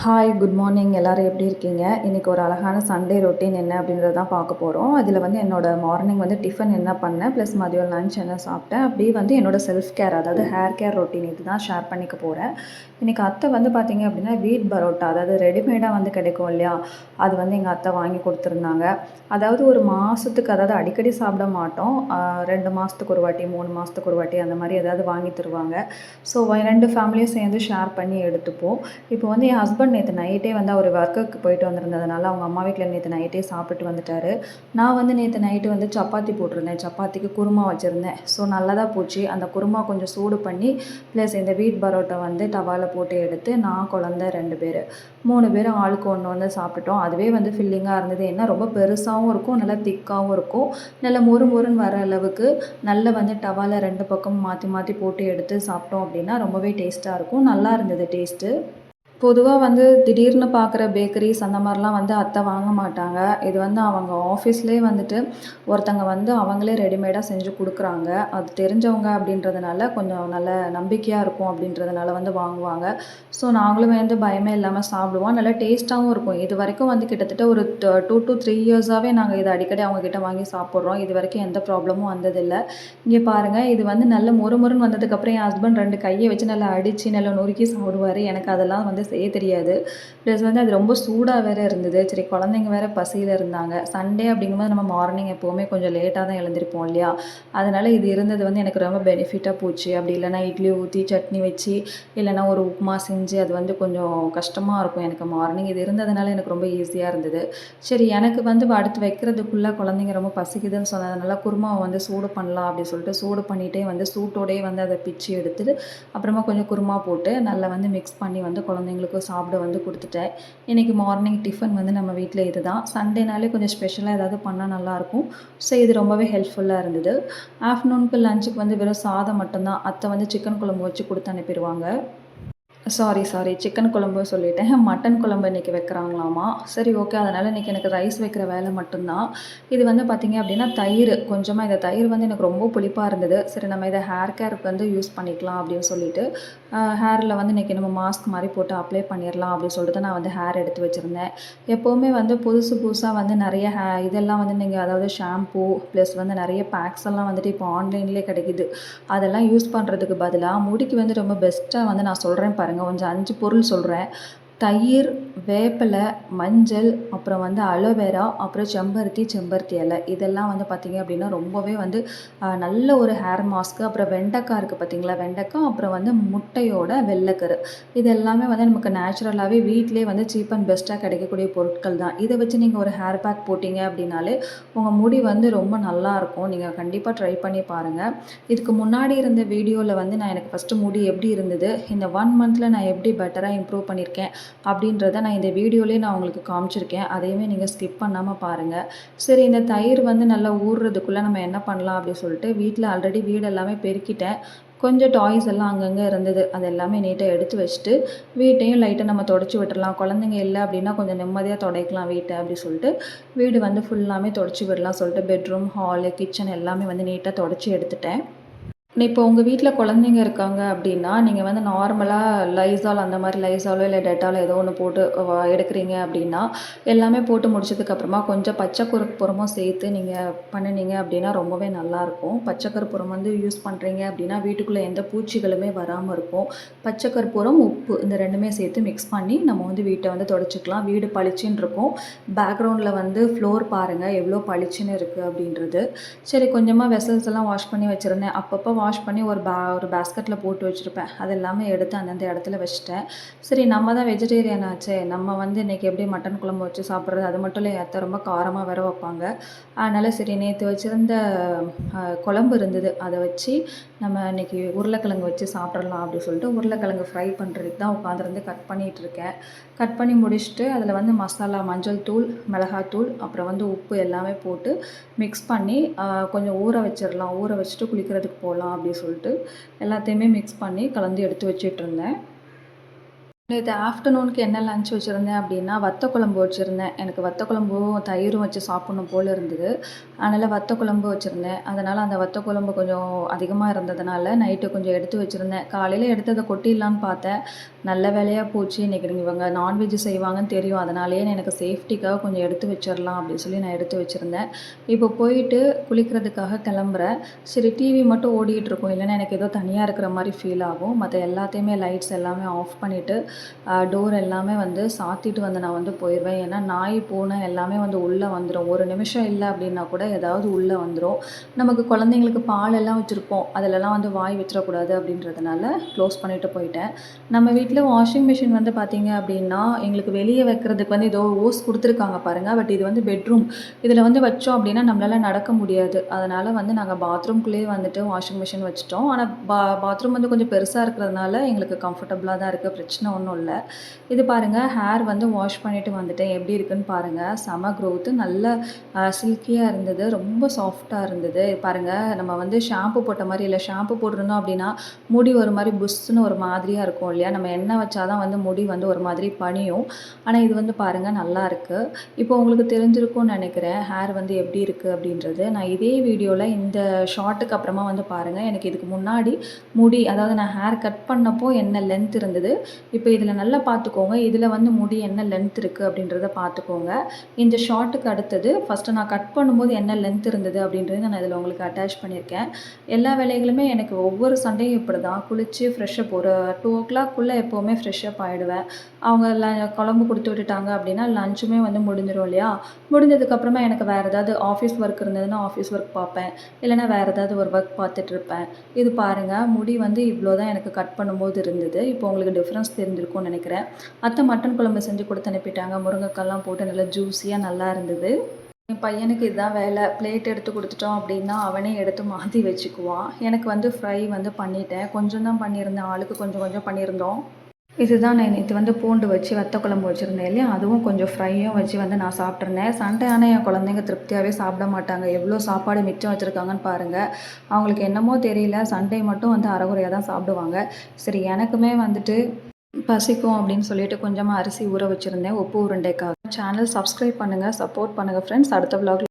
Hi, good morning. எல்லாரும் எப்படி இருக்கீங்க? இன்னைக்கு ஒரு அழகான சண்டே ரொட்டீன் என்ன அப்படின்றத தான் பார்க்க போறோம். அதில வந்து என்னோட மார்னிங் வந்து டிஃபன் என்ன பண்ணேன், ப்ளஸ் மதியம் லஞ்ச் என்ன சாப்பிட்டேன், அப்படியே வந்து என்னோட செல்ஃப் கேர் அதாவது ஹேர் கேர் ரொட்டீன் இது தான் ஷேர் பண்ணிக்க போறேன். இன்னைக்கு அத்தை வந்து பார்த்தீங்க அப்படின்னா, வீட் பரோட்டா அதாவது ரெடிமேடா வந்து கிடைக்கும் இல்லையா? அது வந்து எங்க அத்தை வாங்கி குடுத்துருந்தாங்க. அதாவது ஒரு மாசத்துக்கு அதாவது அடிக்கடி சாப்பிட மாட்டோம். 2 மாசத்துக்கு ஒரு வாட்டி, 3 மாசத்துக்கு ஒரு வாட்டி அந்த மாரி ஏதாவது வாங்கி தருவாங்க. ஸோ 2 ஃபேமிலியும் சேர்ந்து ஷேர் பண்ணி எடுத்துப்போம். இப்போ வந்து என் ஹஸ்பண்ட் நேற்று நைட்டே வந்து அவர் ஒர்க்குக்கு போயிட்டு வந்திருந்ததுனால அவங்க அம்மா வீட்டில் நேற்று நைட்டே சாப்பிட்டு வந்துட்டார். நான் வந்து நேற்று நைட்டு வந்து சப்பாத்தி போட்டிருந்தேன். சப்பாத்திக்கு குருமா வச்சுருந்தேன். ஸோ நல்லதாக போச்சு. அந்த குருமா கொஞ்சம் சூடு பண்ணி ப்ளஸ் இந்த வீட் பரோட்டா வந்து டவாவில் போட்டு எடுத்து நான் குழந்த 2 பேர் 3 பேரும் ஆளுக்கு ஒன்று வந்து சாப்பிட்டுட்டோம். அதுவே வந்து ஃபில்லிங்காக இருந்தது. ஏன்னா ரொம்ப பெருசாகவும் இருக்கும், நல்லா திக்காகவும் இருக்கும், நல்ல மொறு மொறுன்னு வர அளவுக்கு நல்ல வந்து டவாவில் 2 பக்கம் மாற்றி மாற்றி போட்டு எடுத்து சாப்பிட்டோம் அப்படின்னா ரொம்பவே டேஸ்ட்டாக இருக்கும். நல்லா இருந்தது டேஸ்ட்டு. பொதுவா வந்து திடீர்னு பார்க்குற பேக்கரிஸ் அந்த மாரிலாம் வந்து அத்தை வாங்க மாட்டாங்க. இது வந்து அவங்க ஆஃபீஸ்லேயே வந்துட்டு ஒருத்தங்க வந்து அவங்களே ரெடிமேடா செஞ்சு குடுக்குறாங்க. அது தெரிஞ்சவங்க அப்படின்றதுனால கொஞ்சம் நல்ல நம்பிக்கையா இருக்கும் அப்படின்றதுனால வந்து வாங்குவாங்க. ஸோ நாங்களும் வந்து பயமே இல்லாம சாப்பிடுவோம். நல்லா டேஸ்ட்டாவும் இருக்கும். இதுவரைக்கும் வந்து கிட்டத்தட்ட ஒரு 2 to 3 இயர்ஸாவே நாங்க இத அடிக்கடி அவங்க கிட்ட வாங்கி சாப்பிடுறோம். இதுவரைக்கும் எந்த ப்ராப்ளமும் வந்ததில்ல. இங்க பாருங்க, இது வந்து நல்ல மொறுமொறுன்னு வந்ததுக்கப்புறம் என் ஹஸ்பண்ட் 2 கைய வச்சு நல்லா அடிச்சு, நல்லா நொறுக்கி சாப்பிடுவாரு. எனக்கு அதெல்லாம் வந்து செய்ய தெரியாது. ப்ளஸ் வந்து அது ரொம்ப சூடா வேற இருந்தது. சரி குழந்தைங்க வேற பசியில இருந்தாங்க. சண்டே அப்படிங்கும்போது நம்ம மார்னிங் எப்பவுமே கொஞ்சம் லேட்டா தான் எழுந்திருப்போம் இல்லையா? அதனால இது இருந்தது வந்து எனக்கு ரொம்ப பெனிஃபிட்டா போச்சு. அப்படி இல்லைனா இட்லி ஊத்தி, சட்னி வச்சு, இல்லைனா ஒரு உப்புமா செஞ்சு அது வந்து கொஞ்சம் கஷ்டமா இருக்கும் எனக்கு மார்னிங். இது இருந்ததுனால எனக்கு ரொம்ப ஈஸியா இருந்தது. சரி எனக்கு வந்து அடுத்து வைக்கிறதுக்குள்ள குழந்தைங்க ரொம்ப பசிக்குதுன்னு சொன்னதுனால குருமாவை வந்து சூடு பண்ணலாம் அப்படின்னு சொல்லிட்டு சூடு பண்ணிட்டே வந்து சூட்டோடயே வந்து அதை பிச்சு எடுத்துட்டு அப்புறமா கொஞ்சம் குருமா போட்டு நல்லா வந்து மிக்ஸ் பண்ணி வந்து குழந்தைங்களுக்கு சாப்பிட வந்து கொடுத்துட்டேன். இன்றைக்கி மார்னிங் டிஃபன் வந்து நம்ம வீட்டில் இதுதான். சண்டேனாலே கொஞ்சம் ஸ்பெஷலாக ஏதாவது பண்ணால் நல்லாயிருக்கும். ஸோ இது ரொம்பவே ஹெல்ப்ஃபுல்லாக இருந்தது. ஆஃப்டர்நூனுக்கு லஞ்சுக்கு வந்து வெறும் சாதம் மட்டும்தான். அத்தை வந்து சிக்கன் குழம்பு வச்சு கொடுத்து அனுப்பிடுவாங்க. சாரி. சிக்கன் குழம்பு சொல்லிட்டேன். மட்டன் குழம்பு இன்றைக்கி வைக்கிறாங்களாமா. சரி ஓகே. அதனால் இன்றைக்கி எனக்கு ரைஸ் வைக்கிற வேலை மட்டும்தான். இது வந்து பார்த்திங்க அப்படின்னா தயிர் கொஞ்சமாக இந்த தயிர் வந்து எனக்கு ரொம்ப புளிப்பாக இருந்தது. சரி நம்ம இதை ஹேர் கேருக்கு வந்து யூஸ் பண்ணிக்கலாம் அப்படின்னு சொல்லிட்டு ஹேரில் வந்து இன்றைக்கி நம்ம மாஸ்க் மாதிரி போட்டு அப்ளை பண்ணிடலாம் அப்படின்னு சொல்லிட்டு நான் வந்து ஹேர் எடுத்து வச்சுருந்தேன். எப்போவுமே வந்து புதுசாக வந்து நிறைய இதெல்லாம் வந்து நீங்கள் அதாவது ஷாம்பூ ப்ளஸ் வந்து நிறைய பேக்ஸ் எல்லாம் வந்துட்டு இப்போ ஆன்லைன்லேயே கிடைக்குது. அதெல்லாம் யூஸ் பண்ணுறதுக்கு பதிலாக முடிக்கு வந்து ரொம்ப பெஸ்ட்டாக வந்து நான் சொல்கிறேன் பாருங்கள். கொஞ்சம் 5 பொருள் சொல்கிறேன். தயிர், வேப்பிலை, மஞ்சள், அப்புறம் வந்து அலோவேரா, அப்புறம் செம்பருத்தி இலை. இதெல்லாம் வந்து பார்த்திங்க அப்படின்னா ரொம்பவே வந்து நல்ல ஒரு ஹேர் மாஸ்க்கு. அப்புறம் வெண்டைக்காய் இருக்குது பார்த்திங்களா, வெண்டைக்காய், அப்புறம் வந்து முட்டையோட வெள்ளைக்கரு. இது எல்லாமே வந்து நமக்கு நேச்சுரலாகவே வீட்டிலே வந்து சீப் அண்ட் பெஸ்ட்டாக கிடைக்கக்கூடிய பொருட்கள் தான். இதை வச்சு நீங்கள் ஒரு ஹேர் பேக் போட்டிங்க அப்படின்னாலே உங்கள் முடி வந்து ரொம்ப நல்லாயிருக்கும். நீங்கள் கண்டிப்பாக ட்ரை பண்ணி பாருங்கள். இதுக்கு முன்னாடி இருந்த வீடியோவில் வந்து நான் எனக்கு ஃபஸ்ட்டு முடி எப்படி இருந்தது, இந்த 1 மந்தில் நான் எப்படி பெட்டராக இம்ப்ரூவ் பண்ணியிருக்கேன் அப்படின்றத நான் இந்த வீடியோலேயே நான் உங்களுக்கு காமிச்சிருக்கேன். அதையுமே நீங்கள் ஸ்கிப் பண்ணாமல் பாருங்கள். சரி இந்த தயிர் வந்து நல்லா ஊறுறதுக்குள்ளே நம்ம என்ன பண்ணலாம் அப்படின்னு சொல்லிட்டு வீட்டில் ஆல்ரெடி வீடு எல்லாமே பெருக்கிட்டேன். கொஞ்சம் டாய்ஸ் எல்லாம் அங்கங்கே இருந்தது. அது எல்லாமே நீட்டாக எடுத்து வச்சுட்டு வீட்டையும் லைட்டாக நம்ம தொடச்சி விட்டுறலாம். குழந்தைங்க இல்லை அப்படின்னா கொஞ்சம் நிம்மதியாக துடைக்கலாம் வீட்டை அப்படி சொல்லிட்டு வீடு வந்து ஃபுல்லாமே தொடச்சி விடலாம் சொல்லிட்டு பெட்ரூம், ஹாலு, கிச்சன் எல்லாமே வந்து நீட்டாக தொடச்சி எடுத்துட்டேன். இப்போ உங்கள் வீட்டில் குழந்தைங்க இருக்காங்க அப்படின்னா, நீங்கள் வந்து நார்மலாக லைசால் அந்த மாதிரி லைசாலோ இல்லை டெட்டாலோ ஏதோ ஒன்று போட்டு எடுக்கிறீங்க அப்படின்னா, எல்லாமே போட்டு முடிச்சதுக்கப்புறமா கொஞ்சம் பச்சை கற்பூரமும் சேர்த்து நீங்கள் பண்ணுனீங்க அப்படின்னா ரொம்பவே நல்லாயிருக்கும். பச்சை கற்பூரம் வந்து யூஸ் பண்ணுறீங்க அப்படின்னா, வீட்டுக்குள்ளே எந்த பூச்சிகளுமே வராமல் இருக்கும். பச்சை கற்பூரம், உப்பு இந்த 2மே சேர்த்து மிக்ஸ் பண்ணி நம்ம வந்து வீட்டை வந்து தொடச்சிக்கலாம். வீடு பளிச்சுன்னு இருக்கும். பேக்ரவுண்டில் வந்து ஃப்ளோர் பாருங்கள் எவ்வளோ பளிச்சுன்னு இருக்குது அப்படின்றது. சரி கொஞ்சமாக வெசல்ஸ் எல்லாம் வாஷ் பண்ணி வச்சுருந்தேன். அப்பப்போ வாஷ் பண்ணி ஒரு பாஸ்கெட்டில் போட்டு வச்சுருப்பேன். அது எல்லாமே எடுத்து அந்தந்த இடத்துல வச்சுட்டேன். சரி நம்ம தான் வெஜிடேரியன் ஆச்சே, நம்ம வந்து இன்றைக்கி எப்படி மட்டன் குழம்பு வச்சு சாப்பிட்றது, அது மட்டும் இல்லை என் அத்தை ரொம்ப காரமாக வேற வைப்பாங்க. அதனால் சரி நேற்று வச்சுருந்த குழம்பு இருந்தது. அதை வச்சு நம்ம இன்றைக்கி உருளைக்கிழங்கு வச்சு சாப்பிட்றலாம் அப்படின்னு சொல்லிட்டு உருளைக்கிழங்கு ஃப்ரை பண்ணுறதுக்கு தான் உட்காந்துருந்து கட் பண்ணிகிட்ருக்கேன். கட் பண்ணி முடிச்சுட்டு அதில் வந்து மசாலா, மஞ்சள் தூள், மிளகாத்தூள், அப்புறம் வந்து உப்பு எல்லாமே போட்டு மிக்ஸ் பண்ணி கொஞ்சம் ஊற வச்சிடலாம். ஊற வச்சுட்டு குளிக்கிறதுக்கு போகலாம் அப்படி சொல்லிட்டு எல்லாத்தையுமே மிக்ஸ் பண்ணி கலந்து எடுத்து வச்சிட்ருந்தேன். நேத்து ஆஃப்டர்நூனுக்கு என்ன லஞ்ச் வச்சிருந்தேன் அப்டின்னா, வத்த குழம்பு வச்சிருந்தேன். எனக்கு வத்த குழம்பும், தயிரும் வச்சு சாப்பிடணும் போல இருந்தது. அதனால வத்த குழம்பு வச்சிருந்தேன். அதனால அந்த வத்த குழம்பு கொஞ்சம் அதிகமா இருந்ததுனால, நைட்டு கொஞ்சம் எடுத்து வச்சிருந்தேன். காலையில எடுத்து அத கொட்டிடலான்னு பார்த்தேன். நல்ல வேளையா போச்சு. இன்னைக்கு இவங்க நான்வெஜ் செய்வாங்கன்னு தெரியும். அதனாலேயே எனக்கு சேஃப்டிக்காக கொஞ்சம் எடுத்து வச்சிரலாம் அப்டின்னு சொல்லி நான் எடுத்து வச்சிருந்தேன். இப்போ போயிட்டு குளிக்கிறதுக்காக கிளம்புறேன். சரி டிவி மட்டும் ஓடிட்டு இருக்கும். இல்லைன்னா எனக்கு ஏதோ தனியா இருக்கிற மாரி ஃபீல் ஆகும். மத்த எல்லாத்தையுமே லைட்ஸ் எல்லாமே ஆஃப் பண்ணிட்டு டோர் எல்லாமே வந்து சாத்திட்டு வந்து நான் வந்து போயிடுவேன். ஏன்னா நாய், பூனை எல்லாமே வந்து உள்ளே வந்துடும். ஒரு நிமிஷம் இல்லை அப்படின்னா கூட ஏதாவது உள்ளே வந்துடும். நமக்கு குழந்தைங்களுக்கு பால் எல்லாம் வச்சுருப்போம். அதிலலாம் வந்து வாய் வச்சிடக்கூடாது அப்படின்றதுனால க்ளோஸ் பண்ணிட்டு போயிட்டேன். நம்ம வீட்டில் வாஷிங் மிஷின் வந்து பார்த்திங்க அப்படின்னா எங்களுக்கு வெளியே வைக்கிறதுக்கு வந்து ஏதோ ஓஸ் கொடுத்துருக்காங்க பாருங்கள். பட் இது வந்து பெட்ரூம். இதில் வந்து வச்சோம் அப்படின்னா நம்மளால் நடக்க முடியாது. அதனால் வந்து நாங்கள் பாத்ரூம்குள்ளேயே வந்துட்டு வாஷிங் மிஷின் வச்சுட்டோம். ஆனால் பாத்ரூம் வந்து கொஞ்சம் பெருசாக இருக்கிறதுனால எங்களுக்கு கம்ஃபர்டபுளாக தான் இருக்குது. பிரச்சனை ஒன்றும் இல்லை. இது பாருங்கள், ஹேர் வந்து வாஷ் பண்ணிவிட்டு வந்துட்டேன். எப்படி இருக்குன்னு பாருங்கள். செம க்ரோத்து, நல்ல சில்கியாக இருந்தது. ரொம்ப சாஃப்டாக இருந்தது. பாருங்கள், நம்ம வந்து ஷாம்பு போட்ட மாதிரி இல்லை. ஷாம்பு போட்டிருந்தோம் அப்படின்னா முடி ஒரு மாதிரி புஷ்ஷுன்னு ஒரு மாதிரியாக இருக்கும் இல்லையா? நம்ம எண்ணெய் வச்சா தான் வந்து முடி வந்து ஒரு மாதிரி பனியும். ஆனால் இது வந்து பாருங்கள் நல்லா இருக்குது. இப்போ உங்களுக்கு தெரிஞ்சிருக்கும்னு நினைக்கிறேன் ஹேர் வந்து எப்படி இருக்குது அப்படின்றது. நான் இதே வீடியோவில் இந்த ஷார்ட்டுக்கு அப்புறமா வந்து பாருங்கள். எனக்கு இதுக்கு முன்னாடி முடி, அதாவது நான் ஹேர் கட் பண்ணப்போ என்ன லென்த் இருந்தது, இப்போ இதில் நல்லா பார்த்துக்கோங்க. இதில் வந்து முடி என்ன லென்த் இருக்குது அப்படின்றத பார்த்துக்கோங்க. இந்த ஷார்ட்டுக்கு அடுத்தது ஃபஸ்ட்டு நான் கட் பண்ணும்போது என்ன லென்த் இருந்தது அப்படின்றத நான் இதில் உங்களுக்கு அட்டாச் பண்ணியிருக்கேன். எல்லா வேலைகளுமே எனக்கு ஒவ்வொரு சண்டையும் இப்படி தான். குளித்து ஃப்ரெஷ்ஷப் ஒரு 2:00 எப்போவுமே ஃப்ரெஷ்ஷப் ஆகிடுவேன். அவங்க குழம்பு கொடுத்து விட்டுட்டாங்க அப்படின்னா லஞ்சுமே வந்து முடிஞ்சிடும் இல்லையா? முடிஞ்சதுக்கப்புறமா எனக்கு வேறு ஏதாவது ஆஃபீஸ் ஒர்க் இருந்ததுன்னா ஆஃபீஸ் ஒர்க் பார்ப்பேன். இல்லைனா வேறு ஏதாவது ஒரு ஒர்க் பார்த்துட்ருப்பேன். இது பாருங்கள், முடி வந்து இவ்வளோ தான் எனக்கு கட் பண்ணும்போது இருந்தது. இப்போ உங்களுக்கு டிஃப்ரென்ஸ் தெரிஞ்சிருக்கும்னு நினைக்கிறேன். அத்தை மட்டன் குழம்பு செஞ்சு கொடுத்து அனுப்பிட்டாங்க. முருங்கைக்காய்லாம் போட்டு நல்லா ஜூஸியாக நல்லா இருந்தது. என் பையனுக்கு இதுதான் வேலை. பிளேட் எடுத்து கொடுத்துட்டோம் அப்படின்னா அவனே எடுத்து மாற்றி வச்சுக்குவான். எனக்கு வந்து ஃப்ரை வந்து பண்ணிட்டேன். கொஞ்சம் தான் பண்ணியிருந்தேன். ஆளுக்கு கொஞ்சம் கொஞ்சம் பண்ணியிருந்தோம். இதுதான் நான் நேற்று வந்து பூண்டு வச்சு வத்த குழம்பு வச்சுருந்தேன் இல்லையா? அதுவும் கொஞ்சம் ஃப்ரையும் வச்சு வந்து நான் சாப்பிட்ருந்தேன். சண்டே ஆனால் என் குழந்தைங்க திருப்தியாகவே சாப்பிட மாட்டாங்க. எவ்வளோ சாப்பாடு மிச்சம் வச்சுருக்காங்கன்னு பாருங்கள். அவங்களுக்கு என்னமோ தெரியல, சண்டே மட்டும் வந்து அரைகுறையாக தான் சாப்பிடுவாங்க. சரி, எனக்குமே வந்துட்டு பசிக்கும் அப்படின்னு சொல்லிட்டு கொஞ்சமாக அரிசி ஊற வச்சுருந்தேன் உப்பு உருண்டைக்காக. சேனல் சப்ஸ்கிரைப் பண்ணுங்கள், சப்போர்ட் பண்ணுங்கள் ஃப்ரெண்ட்ஸ். அடுத்த vlog